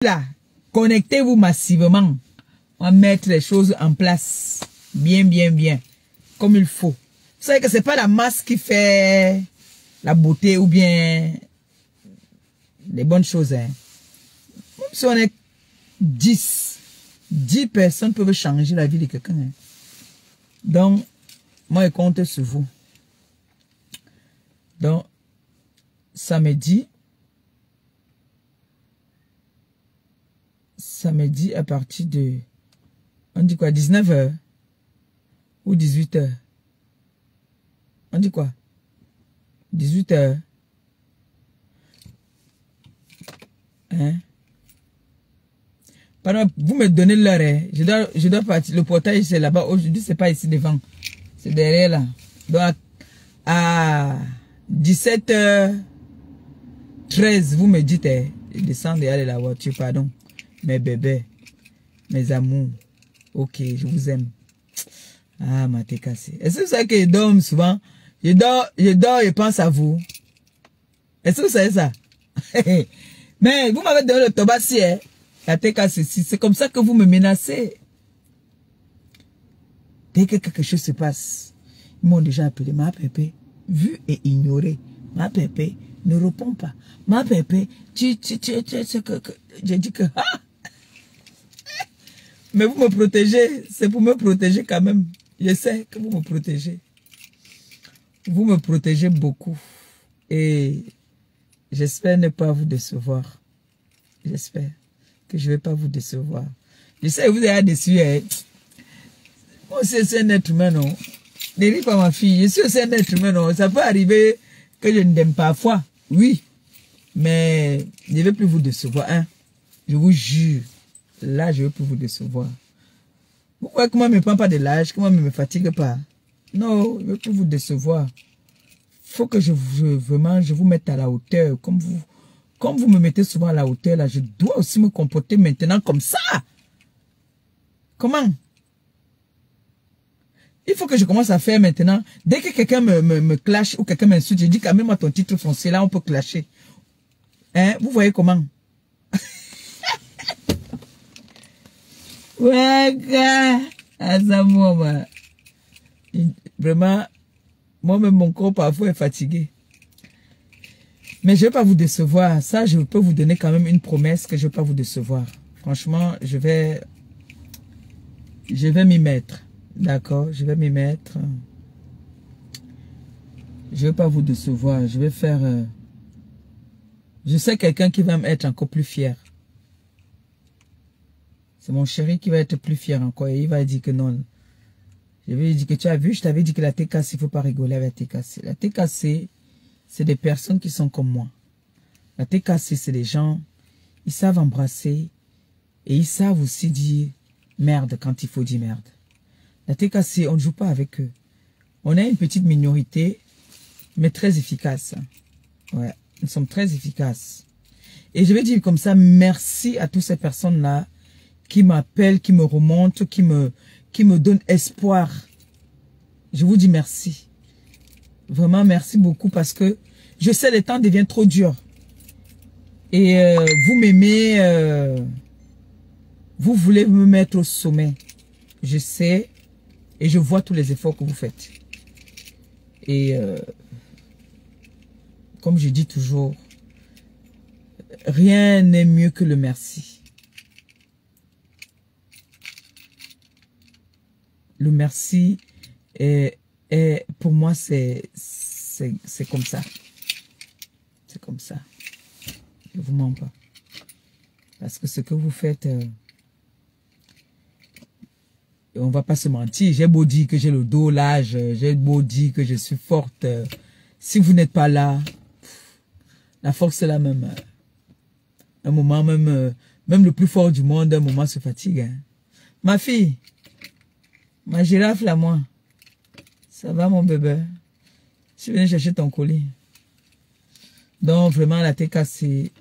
Là, connectez-vous massivement. On va mettre les choses en place. Bien, bien, bien. Comme il faut. Vous savez que c'est pas la masse qui fait la beauté ou bien les bonnes choses. Hein. Même si on est 10 personnes peuvent changer la vie de quelqu'un. Hein. Donc, moi, je compte sur vous. Donc, samedi à partir de, on dit quoi, 19h ou 18h. On dit quoi? 18h. Hein? Pardon, vous me donnez l'heure. Hein? Je dois partir. Le portail, c'est là-bas. Aujourd'hui, c'est pas ici devant. C'est derrière là. Donc, à 17h13, vous me dites, hein, je descends derrière la voiture, pardon. Mes bébés, mes amours. Ok, je vous aime. Ah, ma tête cassée. Est-ce que vous savez que je dors souvent? Je dors, je pense à vous. Est-ce que vous savez ça? Mais vous m'avez donné le tobassi, hein? La tête cassée. C'est comme ça que vous me menacez. Dès que quelque chose se passe, ils m'ont déjà appelé ma pépé, vu et ignoré. Ma pépé ne répond pas. Ma pépé, j'ai dit que, ah! Mais vous me protégez, c'est pour me protéger quand même. Je sais que vous me protégez. Vous me protégez beaucoup. Et j'espère ne pas vous décevoir. J'espère que je ne vais pas vous décevoir. Je sais que vous avez déçu. Hein. Moi aussi, c'est un être humain, non? Ne ris pas ma fille. Je suis aussi un être humain, non? Ça peut arriver que je ne t'aime pas parfois. Oui. Mais je ne vais plus vous décevoir. Hein. Je vous jure. Là, je ne veux plus vous décevoir. Vous croyez que moi, je ne me prends pas de l'âge, que moi, je ne me fatigue pas. Non, je ne veux plus vous décevoir. Il faut que vraiment, je vous mette à la hauteur. Comme vous me mettez souvent à la hauteur, là, je dois aussi me comporter maintenant comme ça. Comment? Il faut que je commence à faire maintenant. Dès que quelqu'un me clash ou quelqu'un m'insulte, je dis quand même moi ton titre foncier, là, on peut clasher. Hein? Vous voyez comment? Ouais, gars. Vraiment, moi-même, mon corps parfois est fatigué. Mais je ne vais pas vous décevoir. Ça, je peux vous donner quand même une promesse que je ne vais pas vous décevoir. Franchement, je vais m'y mettre. D'accord? Je vais m'y mettre. Je ne vais pas vous décevoir. Je vais faire... je sais quelqu'un qui va m'être encore plus fier. C'est mon chéri qui va être plus fier encore. Et il va dire que non. Je vais lui dire que tu as vu, je t'avais dit que la TKC, il ne faut pas rigoler avec la TKC. La TKC, c'est des personnes qui sont comme moi. La TKC, c'est des gens, ils savent embrasser et ils savent aussi dire merde quand il faut dire merde. La TKC, on ne joue pas avec eux. On est une petite minorité, mais très efficace. Ouais, nous sommes très efficaces. Et je vais dire comme ça, merci à toutes ces personnes-là qui m'appellent, qui me remontent, qui me donnent espoir. Je vous dis merci. Vraiment, merci beaucoup parce que je sais les temps deviennent trop durs. Et vous m'aimez, vous voulez me mettre au sommet. Je sais et je vois tous les efforts que vous faites. Et comme je dis toujours, rien n'est mieux que le merci. Le merci pour moi, c'est comme ça. C'est comme ça. Je ne vous mens pas. Parce que ce que vous faites, on ne va pas se mentir. J'ai beau dire que j'ai le dos large, j'ai beau dire que je suis forte. Si vous n'êtes pas là, la force c'est la même. Un moment, même le plus fort du monde, un moment se fatigue. Hein. Ma fille, ma girafe là, moi. Ça va mon bébé? Je suis venu chercher ton colis. Donc vraiment la TKC,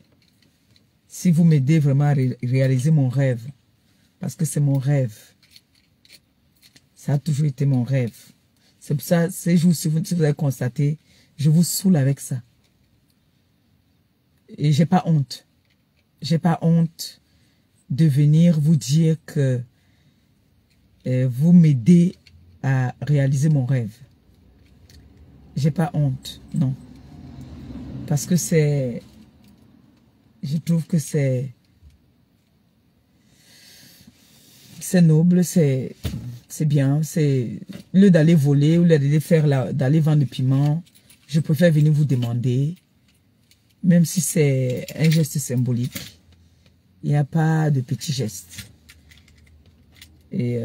si vous m'aidez vraiment à réaliser mon rêve, parce que c'est mon rêve. Ça a toujours été mon rêve. C'est pour ça, ces jours, si vous avez constaté, je vous saoule avec ça. Et j'ai pas honte. J'ai pas honte. de venir vous dire que vous m'aidez à réaliser mon rêve. J'ai pas honte, non. Parce que c'est... Je trouve que c'est noble, c'est bien. C'est au lieu d'aller voler, au lieu d'aller vendre le piment, je préfère venir vous demander, même si c'est un geste symbolique. Il n'y a pas de petits gestes. Et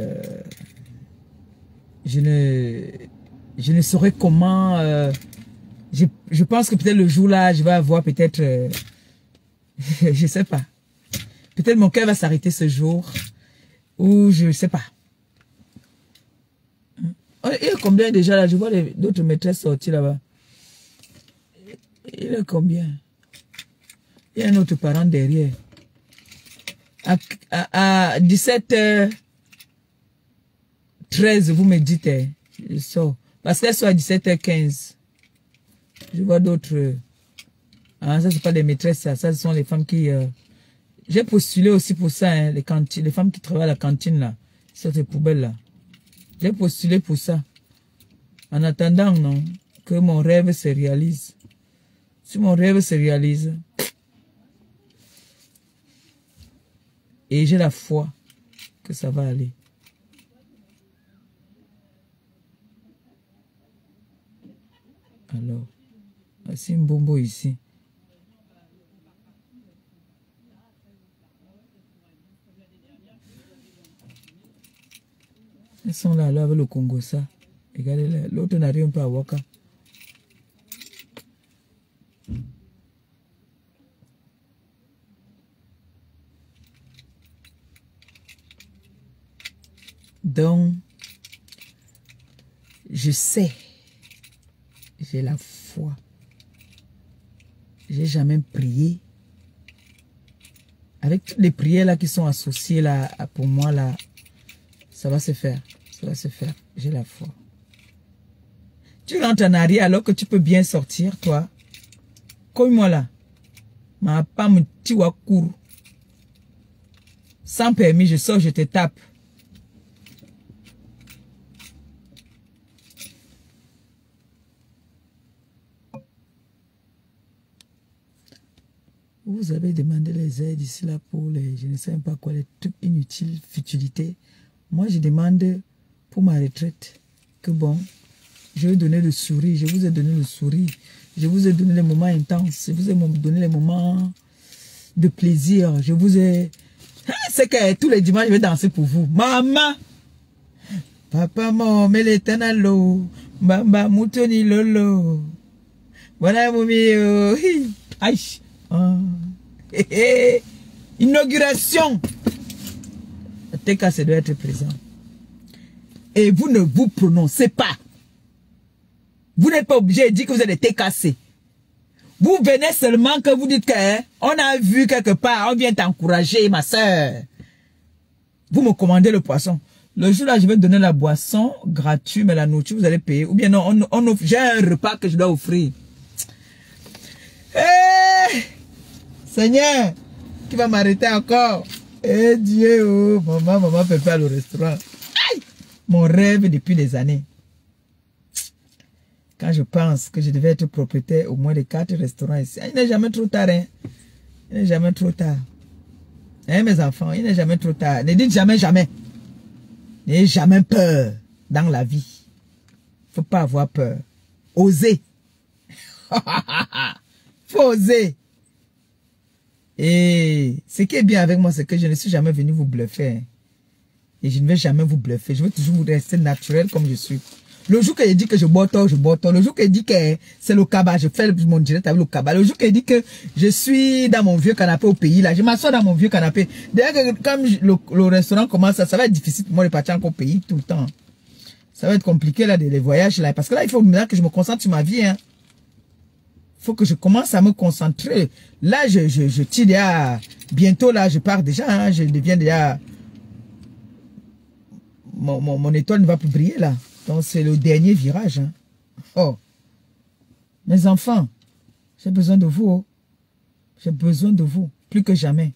je ne saurais comment... je pense que peut-être le jour-là, je vais avoir peut-être... je sais pas. Peut-être mon cœur va s'arrêter ce jour. Ou je sais pas. Il est combien déjà là? Je vois d'autres maîtresses sortir là-bas. Il est combien? Il y a un autre parent derrière. À 17h13, vous me dites, je sors. Parce qu'elle soit à 17h15. Je vois d'autres. Ah, ça, c'est pas des maîtresses, ça. Ça, ce sont les femmes qui... J'ai postulé aussi pour ça, hein, les femmes qui travaillent à la cantine, là. Sur ces poubelles-là. J'ai postulé pour ça. En attendant, non, que mon rêve se réalise. Si mon rêve se réalise, et j'ai la foi que ça va aller. Alors, voici un bonbon ici. Ils sont là avec le Congo, ça. Regardez, l'autre n'arrive pas à Waka. Donc, je sais, j'ai la foi. J'ai jamais prié. Avec toutes les prières là qui sont associées là, pour moi là, ça va se faire. Ça va se faire. J'ai la foi. Tu rentres en arrière alors que tu peux bien sortir, toi. Comme moi là. Ma femme, tu vas courir. Sans permis, je sors, je te tape. Vous avez demandé les aides ici là pour les, je ne sais même pas quoi, les trucs inutiles, futilités. Moi, je demande pour ma retraite que bon, je vais donner le sourire, je vous ai donné le sourire, je vous ai donné les moments intenses, je vous ai donné les moments de plaisir, je vous ai... C'est que tous les dimanches, je vais danser pour vous. Maman! Papa, maman, mais l'éternel l'eau, bamba, moutoni lolo. Voilà, mon mio. Aïe! Inauguration. Le TKC doit être présent. Et vous ne vous prononcez pas. Vous n'êtes pas obligé de dire que vous êtes des TKC. Vous venez seulement que vous dites que on a vu quelque part, on vient t'encourager, ma soeur. Vous me commandez le poisson. Le jour là, je vais donner la boisson gratuite, mais la nourriture, vous allez payer. Ou bien non, on offre, j'ai un repas que je dois offrir. Hey! Seigneur, qui va m'arrêter encore? Eh Dieu, oh, maman fait faire le restaurant. Aïe! Mon rêve depuis des années. Quand je pense que je devais être propriétaire au moins de 4 restaurants ici, il n'est jamais trop tard. Hein? Il n'est jamais trop tard. Hein, mes enfants, il n'est jamais trop tard. Ne dites jamais, jamais. N'ayez jamais peur dans la vie. Il ne faut pas avoir peur. Osez. Faut oser. Et ce qui est bien avec moi, c'est que je ne suis jamais venu vous bluffer. Et je ne vais jamais vous bluffer. Je veux toujours vous rester naturel comme je suis. Le jour que je dis que je bois tort, je bois tort. Le jour que je dis que c'est le cabas, je fais mon direct avec le cabas. Le jour que je dis que je suis dans mon vieux canapé au pays, là, je m'assois dans mon vieux canapé. D'ailleurs, comme le restaurant commence, ça va être difficile pour moi de partir encore au pays tout le temps. Ça va être compliqué, là, les voyages, là. Parce que là, il faut maintenant que je me concentre sur ma vie, hein. Il faut que je commence à me concentrer. Là, je tire déjà. Bientôt, là, je pars déjà, hein. Je deviens déjà... Mon étoile ne va plus briller, là. Donc, c'est le dernier virage. Hein. Oh. Mes enfants, j'ai besoin de vous. Oh. J'ai besoin de vous. Plus que jamais.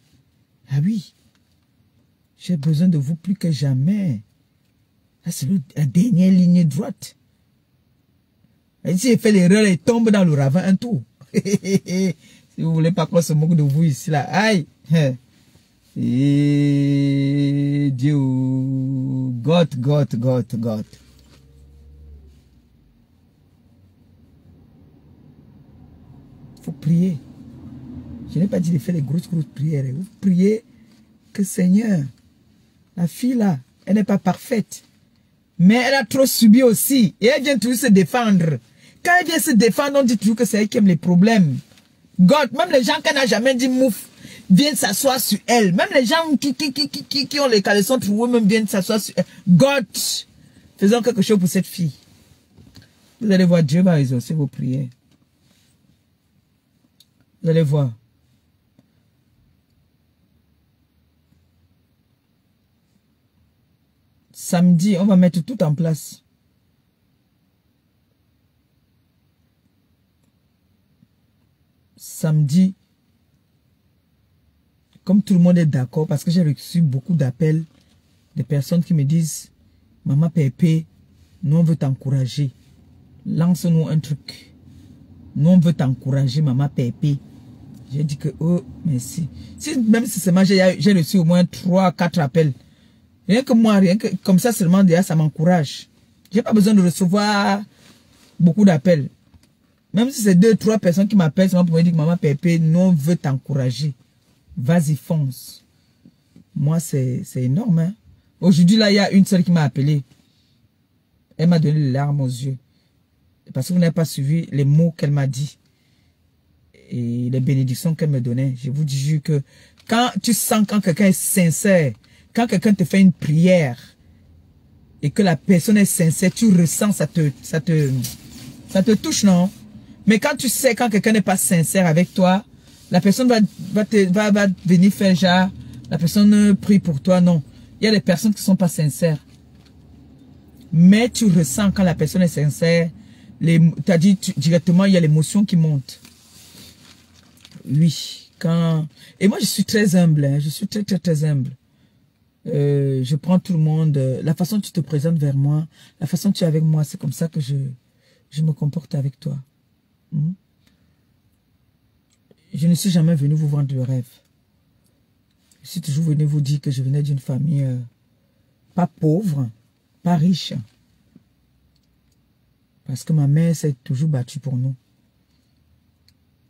Ah oui. J'ai besoin de vous plus que jamais. C'est la dernière ligne droite. Et si j'ai fait l'erreur, elle tombe dans le ravin un tour. Si vous voulez pas qu'on se moque de vous ici, là. Aïe. Et Dieu. God. Faut prier. Je n'ai pas dit de faire les grosses prières. Vous priez que Seigneur, la fille là, elle n'est pas parfaite. Mais elle a trop subi aussi. Et elle vient toujours se défendre. Quand elle vient se défendre, on dit toujours que c'est elle qui aime les problèmes. God, même les gens qui n'ont jamais dit mouf, viennent s'asseoir sur elle. Même les gens qui ont les caleçons troués, même viennent s'asseoir sur elle. God, faisons quelque chose pour cette fille. Vous allez voir, Dieu va exaucer vos prières. Vous allez voir. Samedi, on va mettre tout en place. Samedi, comme tout le monde est d'accord, parce que j'ai reçu beaucoup d'appels de personnes qui me disent, Maman Pépé, nous on veut t'encourager. Lance-nous un truc. Nous on veut t'encourager, Maman Pépé. J'ai dit que, oh, merci. Même si seulement j'ai reçu au moins 3-4 appels. Rien que moi, rien que comme ça seulement, déjà, ça m'encourage. J'ai pas besoin de recevoir beaucoup d'appels. Même si c'est 2-3 personnes qui m'appellent seulement pour me dire que Maman Pépé, nous on veut t'encourager. Vas-y, fonce. Moi, c'est énorme. Hein? Aujourd'hui, là, il y a une seule qui m'a appelé. Elle m'a donné les larmes aux yeux. Parce que vous n'avez pas suivi les mots qu'elle m'a dit. Et les bénédictions qu'elle me donnait. Je vous dis que quand tu sens quand quelqu'un est sincère, quand quelqu'un te fait une prière et que la personne est sincère, tu ressens, ça te touche, non? Mais quand tu sais, quand quelqu'un n'est pas sincère avec toi, la personne va venir faire genre, la personne prie pour toi, non. Il y a des personnes qui ne sont pas sincères. Mais tu ressens quand la personne est sincère, tu as dit directement, il y a l'émotion qui monte. Oui. Et moi, je suis très humble. Hein, je suis très humble. Je prends tout le monde. La façon dont tu te présentes vers moi, la façon dont tu es avec moi, c'est comme ça que je me comporte avec toi. Je ne suis jamais venu vous vendre le rêve. Je suis toujours venu vous dire que je venais d'une famille pas pauvre, pas riche. Parce que ma mère s'est toujours battue pour nous.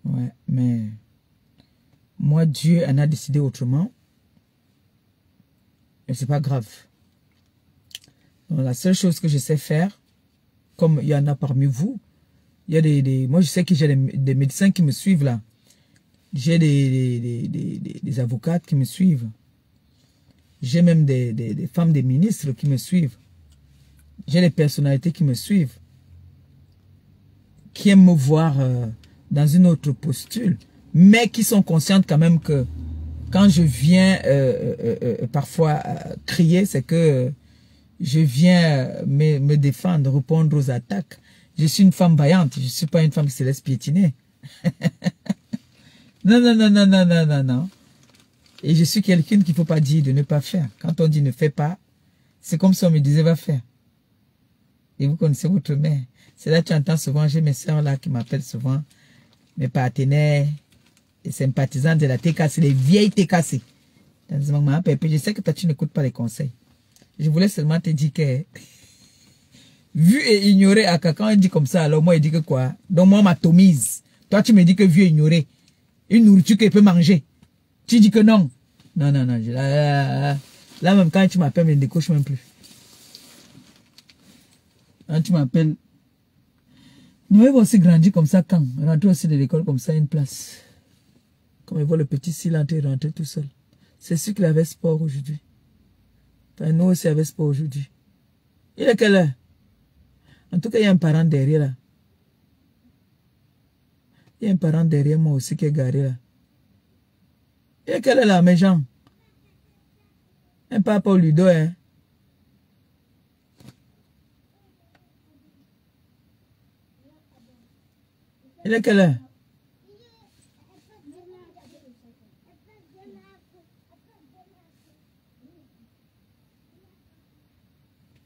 Ouais, mais moi, Dieu en a décidé autrement. Et c'est pas grave. Donc, la seule chose que je sais faire, comme il y en a parmi vous, il y a moi je sais que j'ai des médecins qui me suivent là. J'ai des avocates qui me suivent. J'ai même des femmes, des ministres qui me suivent. J'ai des personnalités qui me suivent. Qui aiment me voir dans une autre posture. Mais qui sont conscientes quand même que quand je viens parfois crier, c'est que je viens me défendre, répondre aux attaques. Je suis une femme vaillante. Je ne suis pas une femme qui se laisse piétiner. Non. Et je suis quelqu'un qu'il ne faut pas dire de ne pas faire. Quand on dit ne fais pas, c'est comme si on me disait va faire. Et vous connaissez votre mère. C'est là que tu entends souvent, j'ai mes soeurs là qui m'appellent souvent, mes partenaires, les sympathisants de la TKC, les vieilles TKC. Maman Pépé, je sais que toi tu n'écoutes pas les conseils. Je voulais seulement te dire que, vu et ignoré, quand on dit comme ça, alors moi il dit que quoi? Donc moi on m'atomise. Toi tu me dis que vu et ignoré, une nourriture qu'elle peut manger. Tu dis que non. Non. Là même quand tu m'appelles, je ne décoche même plus. Quand tu m'appelles, nous avons aussi grandi comme ça quand? Rentrer aussi de l'école comme ça, une place. Comme il voit le petit rentrer tout seul. C'est sûr qu'il avait sport aujourd'hui. Enfin, nous aussi avait sport aujourd'hui. Il est quelle heure? En tout cas, il y a un parent derrière là. Il y a un parent derrière moi aussi qui est garé là. Il est quelle heure là, mes gens? Un papa au ludo, hein? Il est quelle heure?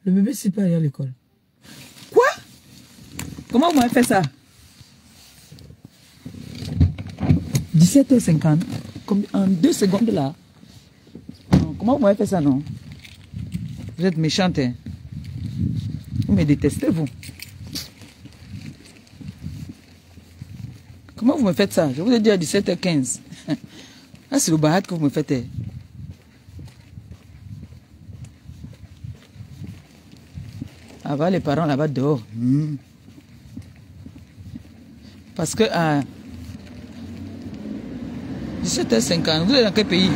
Le bébé, c'est pas aller à l'école. Quoi? Comment vous m'avez fait ça? 17h50. Comme en 2 secondes là. Non, comment vous m'avez fait ça, non? Vous êtes méchante, hein? Vous me détestez, vous. Comment vous me faites ça? Je vous ai dit à 17h15. Ah, c'est le barat que vous me faites. Hein. Avant les parents là-bas dehors. Parce que à 17h50, vous êtes dans quel pays?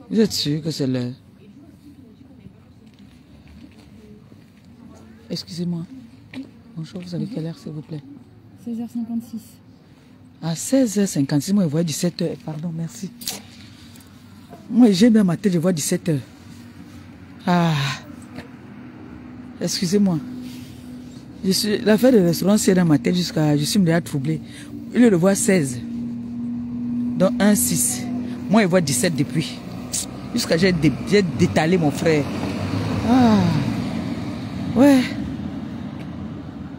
Vous êtes sûr que c'est l'heure? Excusez-moi. Bonjour, vous avez quelle heure, s'il vous plaît? 16h56. À 16h56, moi, je vois 17h. Pardon, merci. Moi, j'ai bien ma tête, je vois 17h. Ah. Excusez-moi. L'affaire de restaurant, c'est dans ma tête jusqu'à... Je suis déjà troublé. Il le voit 16. Donc 1, 6. Moi, il voit 17 depuis. Jusqu'à j'ai détalé mon frère. Ah. Ouais.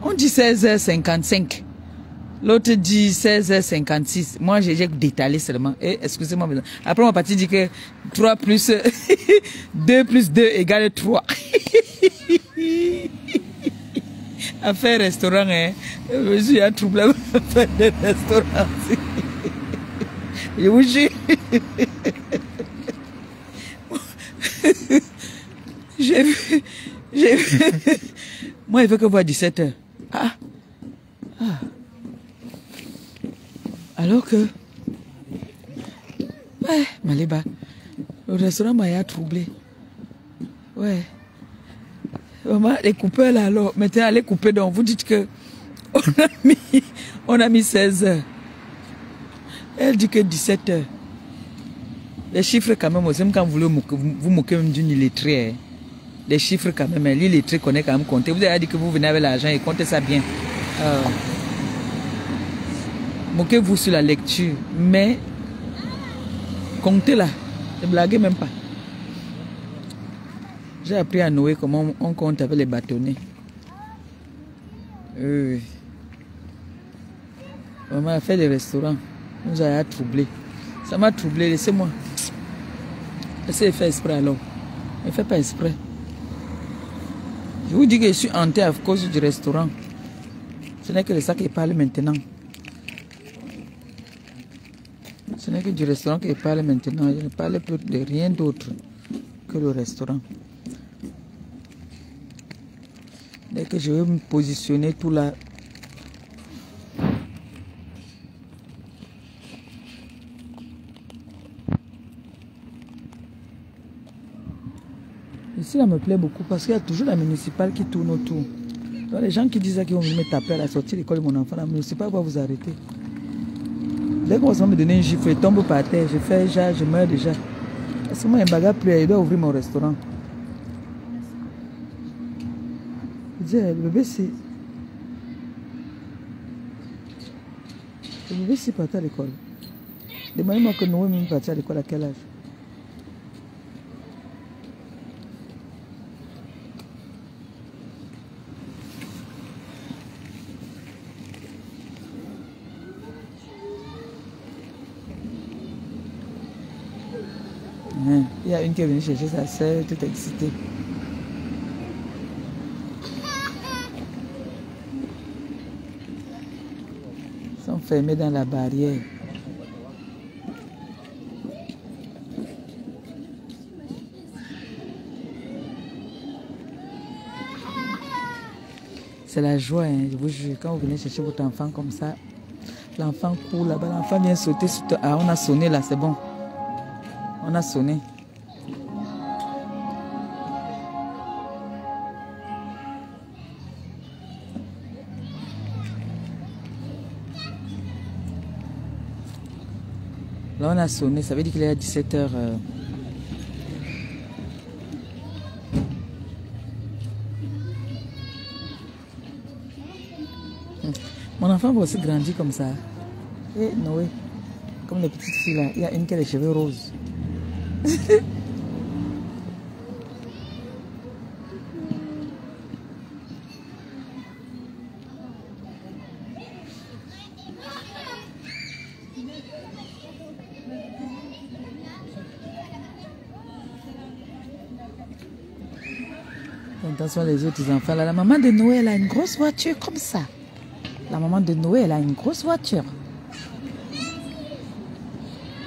On dit 16h55. L'autre dit 16h56. Moi, j'ai détalé seulement. Et excusez-moi. Après, mon parti dit que 3 plus 2 plus 2 égale 3. Affaire restaurant, hein. Je suis un trouble affaire de restaurant. Je vous jure. J'ai vu. Moi, il veut que voir 17h. Ah. Ah. Alors que... Ouais, Maléba. Le restaurant m'a troublé. Ouais. Maman, les coupeurs là, alors, maintenant, allez couper, donc vous dites que on a mis 16h. Elle dit que 17h. Les chiffres quand même, même quand vous moquez même d'une illettrée. Les chiffres quand même, l'illettrée connaît quand même compter. Vous avez dit que vous venez avec l'argent et comptez ça bien. Moquez-vous sur la lecture, mais comptez là, ne blaguez même pas. J'ai appris à Noé comment on compte avec les bâtonnets. Maman a fait des restaurants. Nous a troublé. Ça m'a troublé, laissez-moi. Laissez-le faire exprès alors. Ne faites pas exprès. Je vous dis que je suis hanté à cause du restaurant. Ce n'est que de ça qu'il parle maintenant. Ce n'est que du restaurant qu'il parle maintenant. Je ne parle plus de rien d'autre que le restaurant. Dès que je vais me positionner tout là. Ici, là me plaît beaucoup parce qu'il y a toujours la municipale qui tourne autour. Donc, les gens qui disent qu'ils vont me taper à la sortie de l'école de mon enfant, la municipale va vous arrêter. Dès qu'on va me donner une gifle, je tombe par terre, je fais déjà, je meurs déjà. Parce que moi, un bagarre plus, il doit ouvrir mon restaurant. Je dis, le bébé, c'est... Le bébé, c'est parti à l'école. Demandez-moi que Noé même parti à l'école à quel âge? Il y a une qui est venue chercher sa soeur, toute excitée. Ils sont fermés dans la barrière. C'est la joie, hein, je vous jure. Quand vous venez chercher votre enfant comme ça, l'enfant court là-bas, l'enfant vient sauter sur toi. Ah, on a sonné là, c'est bon. On a sonné. Là, on a sonné, ça veut dire qu'il est à 17h. Mon enfant va aussi grandir comme ça. Et Noé, comme les petites filles là, il y a une qui a les cheveux roses. Attention les autres enfants là. La maman de Noé, elle a une grosse voiture comme ça. La maman de Noé, elle a une grosse voiture.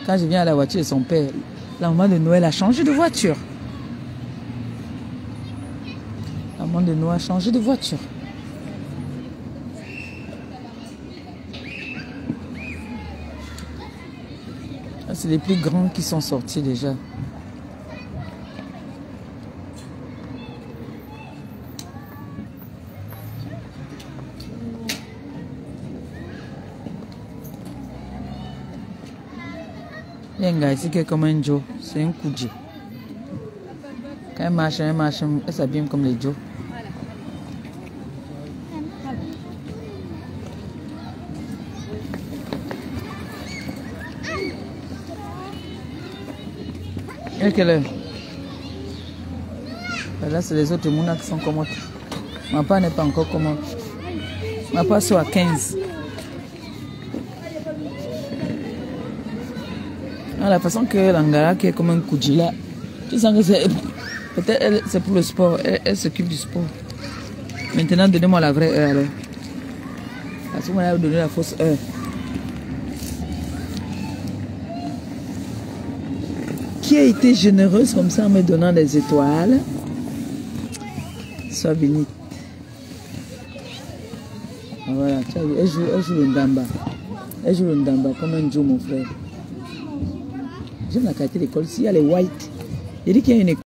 Quand je viens à la voiture de son père, la maman de Noël a changé de voiture. La maman de Noël a changé de voiture. C'est les plus grands qui sont sortis déjà. Il y a un gars ici qui est comme un Joe. C'est un Kouji. Quand elle marche, elle s'abîme comme les Joe. Et quelle heure? Là, c'est les autres Mouna qui sont commodes. Ma part n'est pas encore commode. Ma part soit à 15. La façon que l'Angara qui est comme un Kouji là, tu sens que c'est peut-être c'est pour le sport, elle s'occupe du sport. Maintenant, donnez-moi la vraie heure alors. Parce que moi, elle a donné la fausse heure. Qui a été généreuse comme ça en me donnant des étoiles? Sois bénite. Voilà, tu as vu, elle joue le ndamba. Elle joue le ndamba comme un Joe, mon frère. J'aime la qualité d'école. S'il y a les whites, il dit qu'il y a une école.